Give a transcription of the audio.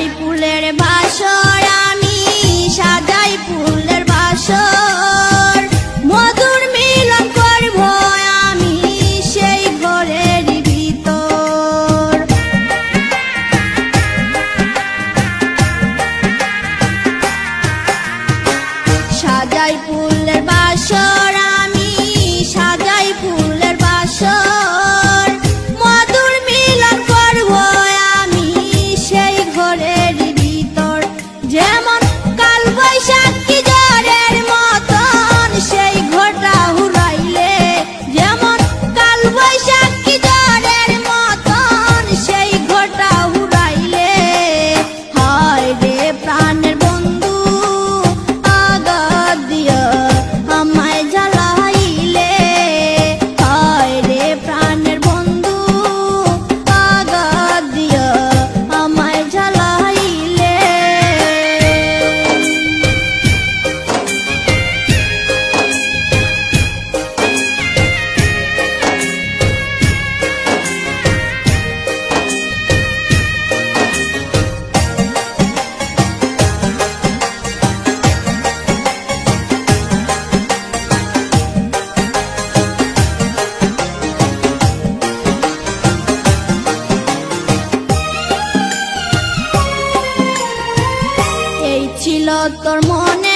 সাজাই ফুলের বাসর আমি সাজাই ফুলের বাসর মধুর মিলন করব আমি সেই ঘরের ভিতর সাজাই ফুলের বাসর আমি সাজাই ফুলের বাসর মধুর মিলন করব আমি সেই ঘরের ভিতর যেমন কাল বৈশাখী ঝড়ের মতন সেই ঘরটা উড়াইলে যেমন কাল বৈশাখী ঝড়ের মতন সেই ঘরটা উড়াইলে হায় রে প্রাণের বন্ধু আঘাত দিয়া আমায় জ্বালাইলে হায় রে প্রাণের বন্ধু আঘাত দিয়া আমায় জ্বালাইলে এই ছিল তোর মনে